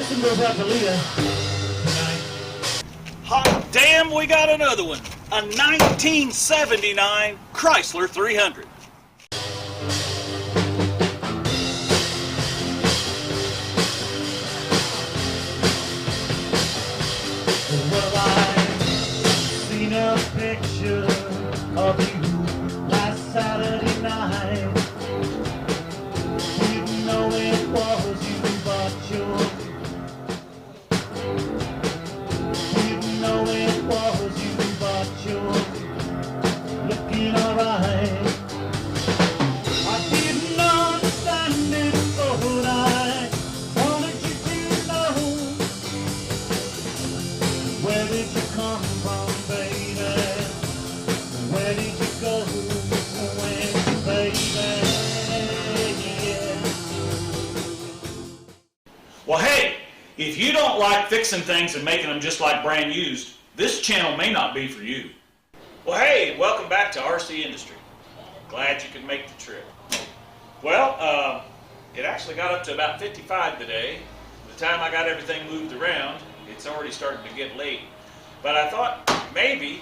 This one goes out to Leah. Hot damn, we got another one. A 1979 Chrysler 300. Well, I've seen a picture of you last Saturday night. Didn't know it was you, but didn't know it was you, but you're looking alright. I didn't understand it, but I wanted you to know. Where did you come from, baby? Where did you go when, baby? Yeah. Well, hey, if you don't like fixing things and making them just like brand used, this channel may not be for you. Well, hey, welcome back to RCindustry. Glad you could make the trip. Well, it actually got up to about 55 today. By the time I got everything moved around, it's already starting to get late. But I thought maybe,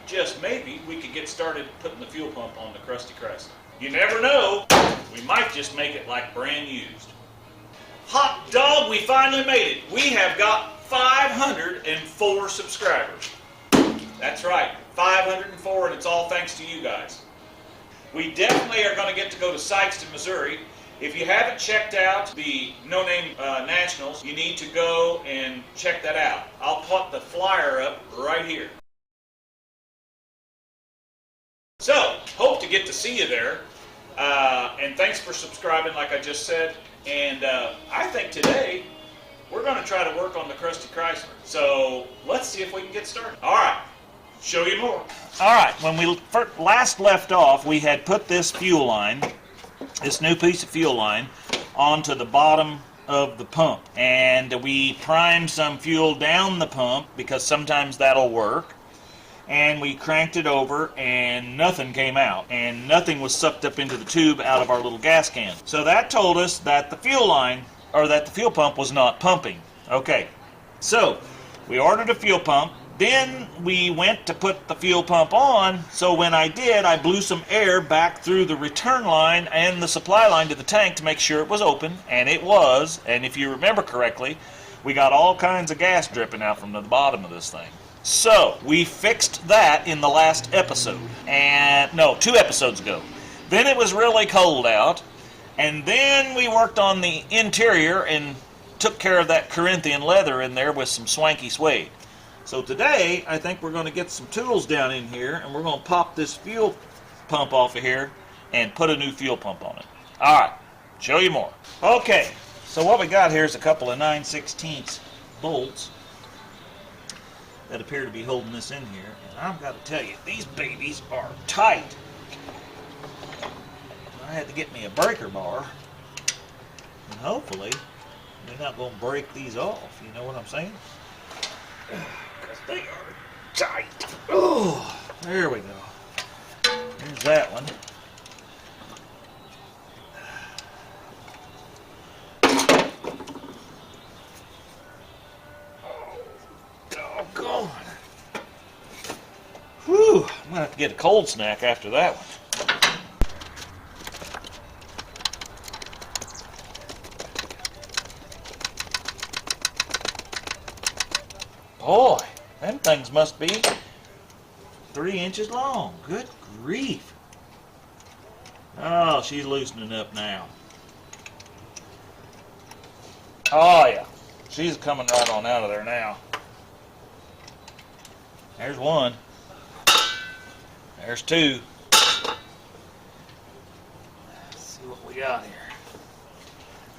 just maybe, we could get started putting the fuel pump on the crusty Chrysler. You never know, we might just make it like brand used. Hot dog, we finally made it. We have got 504 subscribers. That's right, 504, and it's all thanks to you guys. We definitely are going to get to go to Sikeston, Missouri. If you haven't checked out the No Name Nationals, you need to go and check that out. I'll put the flyer up right here. So, hope to get to see you there. And thanks for subscribing, like I just said. And I think today we're going to try to work on the crusty Chrysler. So let's see if we can get started. All right, show you more. All right, when we last left off, we had put this fuel line, this new piece of fuel line, onto the bottom of the pump. And we primed some fuel down the pump because sometimes that'll work. And we cranked it over and nothing came out, and nothing was sucked up into the tube out of our little gas can. So that told us that the fuel line, or that the fuel pump was not pumping. Okay, so we ordered a fuel pump, then we went to put the fuel pump on. So when I did, I blew some air back through the return line and the supply line to the tank to make sure it was open, and it was. And if you remember correctly, we got all kinds of gas dripping out from the bottom of this thing. So, we fixed that in the last episode, and no, 2 episodes ago. Then it was really cold out, and then we worked on the interior and took care of that Corinthian leather in there with some swanky suede. So today, I think we're going to get some tools down in here, and we're going to pop this fuel pump off of here and put a new fuel pump on it. Alright, show you more. Okay, so what we got here is a couple of 9/16 bolts that appear to be holding this in here, and I've got to tell you, these babies are tight. I had to get me a breaker bar, and hopefully they're not going to break these off, you know what I'm saying? Because they are tight. Oh, there we go. Here's that one. Whew, I'm going to have to get a cold snack after that one. Boy, them things must be 3 inches long. Good grief. Oh, she's loosening up now. Oh, yeah. She's coming right on out of there now. There's one. There's 2. Let's see what we got here.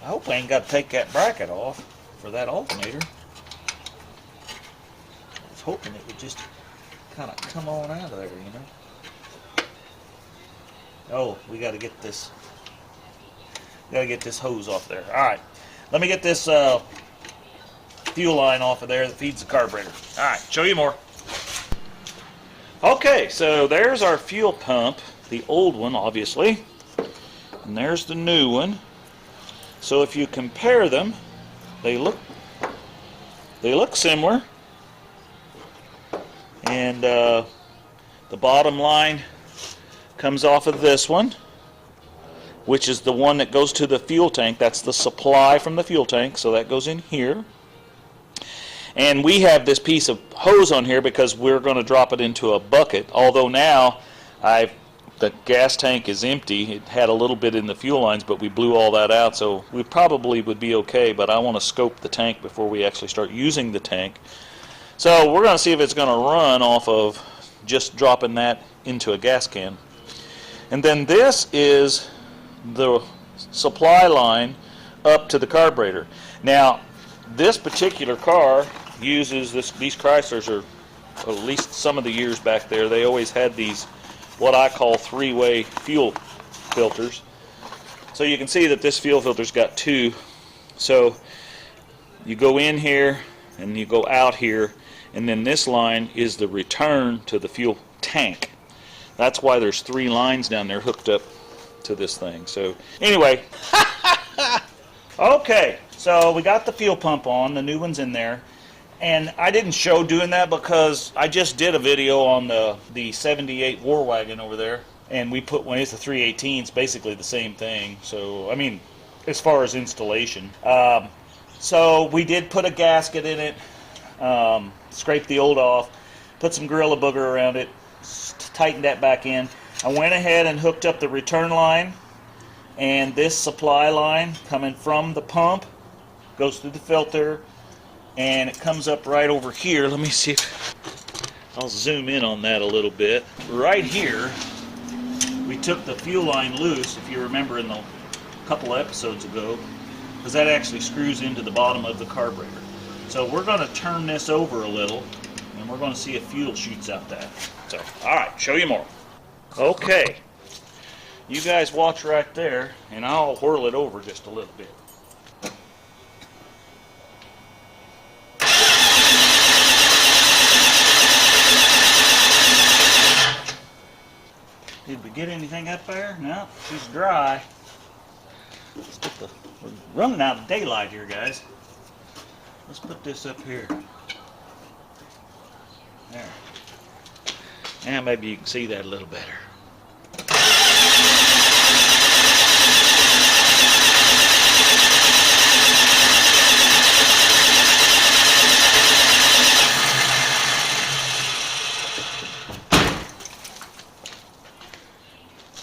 I hope I ain't got to take that bracket off for that alternator. I was hoping it would just kind of come on out of there, you know. Oh, we got to get this. Got to get this hose off there. All right, let me get this fuel line off of there that feeds the carburetor. All right, show you more. Okay, so there's our fuel pump, the old one obviously, and there's the new one. So if you compare them, they look they look similar. And the bottom line comes off of this one, which is the one that goes to the fuel tank. That's the supply from the fuel tank, so that goes in here. And we have this piece of hose on here because we're going to drop it into a bucket, although now the gas tank is empty. It had a little bit in the fuel lines, but we blew all that out, so we probably would be okay, but I want to scope the tank before we actually start using the tank. So we're going to see if it's going to run off of just dropping that into a gas can. And then this is the supply line up to the carburetor. Now, this particular car uses these Chryslers, or at least some of the years back there, they always had these what I call three-way fuel filters. So you can see that this fuel filter's got two. So you go in here and you go out here, and then this line is the return to the fuel tank. That's why there's three lines down there hooked up to this thing. So anyway, okay, so we got the fuel pump on, the new one's in there, and I didn't show doing that because I just did a video on the 78 War Wagon over there, and we put one, it's a 318, it's basically the same thing. So I mean, as far as installation, so we did put a gasket in it, scraped the old off, put some Gorilla Booger around it, tightened that back in. I went ahead and hooked up the return line, and this supply line coming from the pump goes through the filter, and it comes up right over here. Let me see if I'll zoom in on that a little bit. Right here, we took the fuel line loose, if you remember in the couple episodes ago, because that actually screws into the bottom of the carburetor. So we're going to turn this over a little, and we're going to see if fuel shoots out that. So, alright, show you more. Okay, you guys watch right there, and I'll whirl it over just a little bit. Did we get anything up there? No, she's dry. Let's put we're running out of daylight here, guys. Let's put this up here. There. Now maybe you can see that a little better.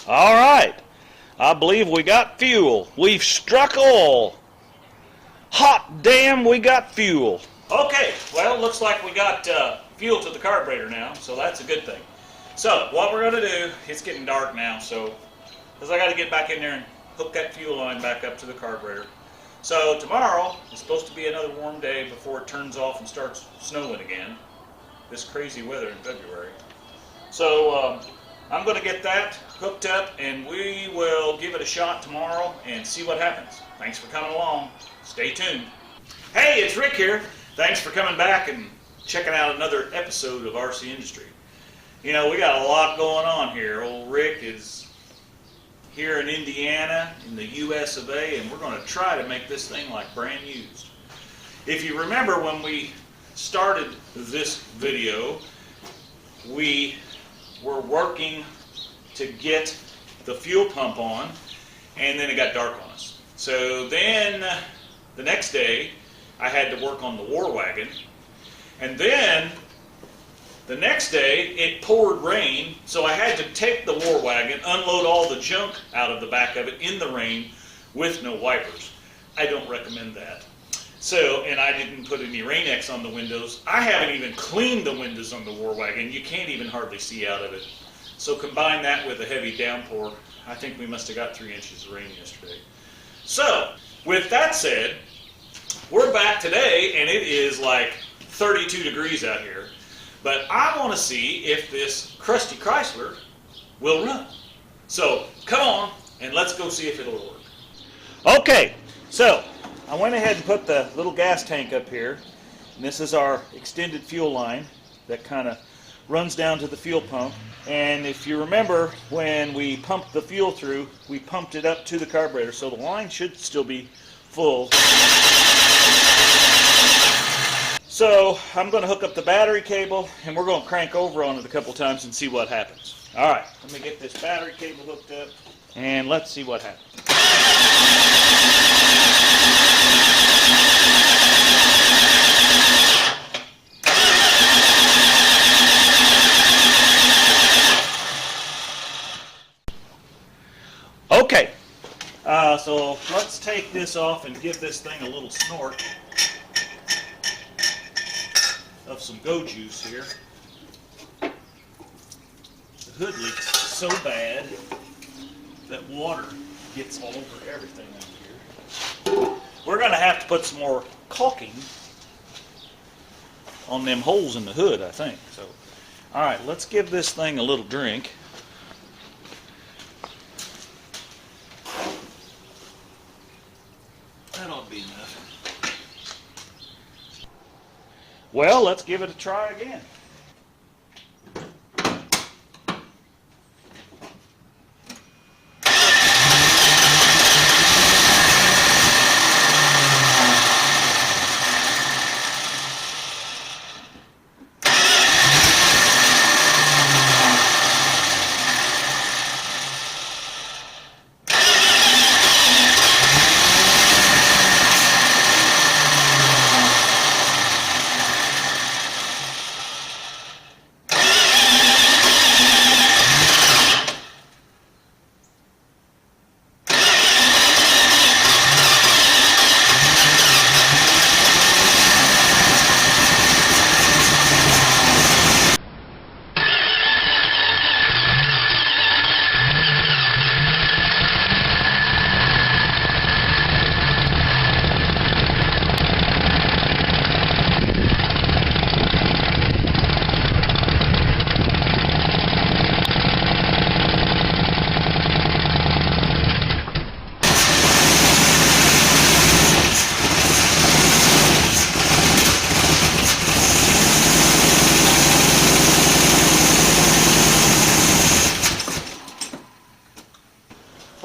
All right, I believe we got fuel. We've struck oil. Hot damn, we got fuel. Okay, well, looks like we got fuel to the carburetor now, so that's a good thing. So what we're going to do, it's getting dark now, so because I got to get back in there and hook that fuel line back up to the carburetor. So tomorrow is supposed to be another warm day before it turns off and starts snowing again. This crazy weather in February. So I'm going to get that hooked up, and we will give it a shot tomorrow and see what happens. Thanks for coming along. Stay tuned. Hey, it's Rick here. Thanks for coming back and checking out another episode of RCindustry. You know, we got a lot going on here. Old Rick is here in Indiana, in the US of A, and we're going to try to make this thing like brand used. If you remember when we started this video, we were working to get the fuel pump on, and then it got dark on us. So then the next day I had to work on the War Wagon, and then the next day it poured rain, so I had to take the War Wagon, unload all the junk out of the back of it in the rain with no wipers. I don't recommend that. So, and I didn't put any Rain-X on the windows. I haven't even cleaned the windows on the War Wagon. You can't even hardly see out of it. So combine that with a heavy downpour, I think we must have got 3 inches of rain yesterday. So, with that said, we're back today, and it is like 32 degrees out here. But I want to see if this crusty Chrysler will run. So, come on, and let's go see if it'll work. Okay, so I went ahead and put the little gas tank up here. And this is our extended fuel line that kind of runs down to the fuel pump. And if you remember, when we pumped the fuel through, we pumped it up to the carburetor, so the line should still be full. So I'm going to hook up the battery cable, and we're going to crank over on it a couple times and see what happens. All right, let me get this battery cable hooked up, and let's see what happens. Okay, so let's take this off and give this thing a little snort of some go juice here. The hood leaks so bad that water gets all over everything out here. We're going to have to put some more caulking on them holes in the hood, I think. So, all right, let's give this thing a little drink. That ought to be enough. Well, let's give it a try again.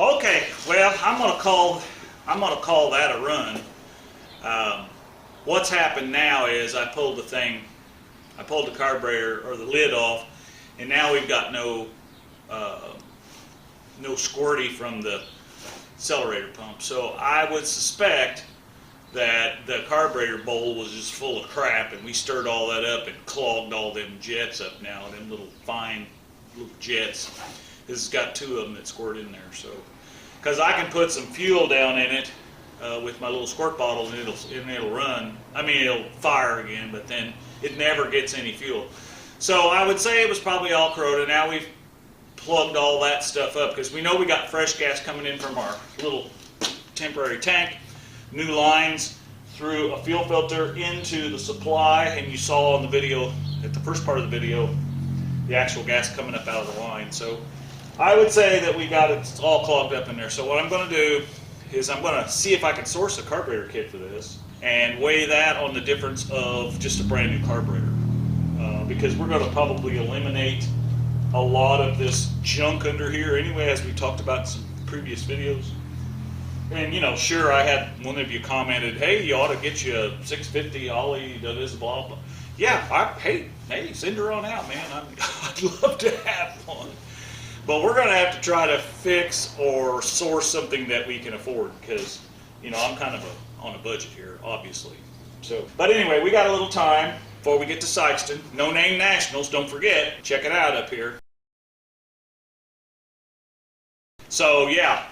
Okay, well, I'm gonna call that a run. What's happened now is I pulled the carburetor or the lid off, and now we've got no squirty from the accelerator pump. So I would suspect that the carburetor bowl was just full of crap, and we stirred all that up and clogged all them jets up now, them little fine little jets. This has got two of them that squirt in there. So, because I can put some fuel down in it with my little squirt bottle, and it'll run. I mean, it'll fire again, but then it never gets any fuel. So I would say it was probably all corroded. Now we've plugged all that stuff up because we know we got fresh gas coming in from our little temporary tank. New lines through a fuel filter into the supply, and you saw on the video, at the first part of the video, the actual gas coming up out of the line. So I would say that we got it all clogged up in there. So what I'm going to do is I'm going to see if I can source a carburetor kit for this and weigh that on the difference of just a brand new carburetor. Because we're going to probably eliminate a lot of this junk under here anyway, as we talked about in some previous videos. And you know, sure, I had one of you commented, hey, you ought to get you a 650 Ollie, this, blah, blah. Yeah, hey, send her on out, man. I'd love to have one. But we're going to have to try to fix or source something that we can afford because, you know, I'm kind of on a budget here, obviously. So, but anyway, we got a little time before we get to Sykeston. No Name Nationals, don't forget. Check it out up here. So, yeah,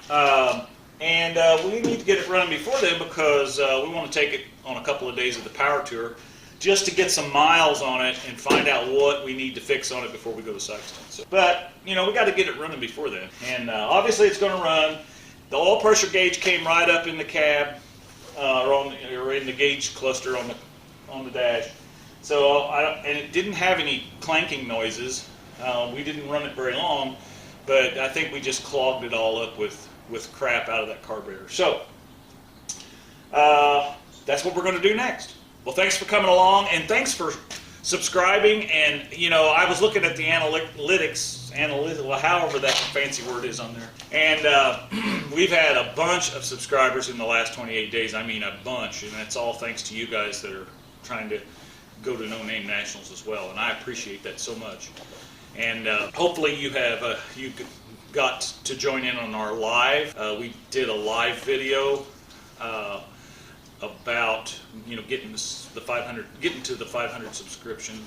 we need to get it running before then because we want to take it on a couple of days of the power tour just to get some miles on it and find out what we need to fix on it before we go to Sykeston. So, but, you know, we got to get it running before then. And obviously it's going to run. The oil pressure gauge came right up in the cab or in the gauge cluster on the dash. So, and it didn't have any clanking noises. We didn't run it very long, but I think we just clogged it all up with crap out of that carburetor. So, that's what we're going to do next. Well, thanks for coming along, and thanks for subscribing. And, you know, I was looking at the analytics, however that fancy word is on there. And we've had a bunch of subscribers in the last 28 days. I mean, a bunch. And that's all thanks to you guys that are trying to go to No Name Nationals as well, and I appreciate that so much. And hopefully you have you got to join in on our live. We did a live video about getting the 500, getting to the 500 subscription.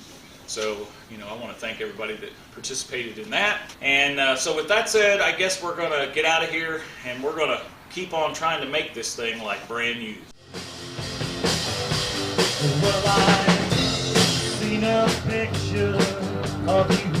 So I want to thank everybody that participated in that. And so with that said, I guess we're gonna get out of here, and we're gonna keep on trying to make this thing like brand new. Well, I've seen a picture of you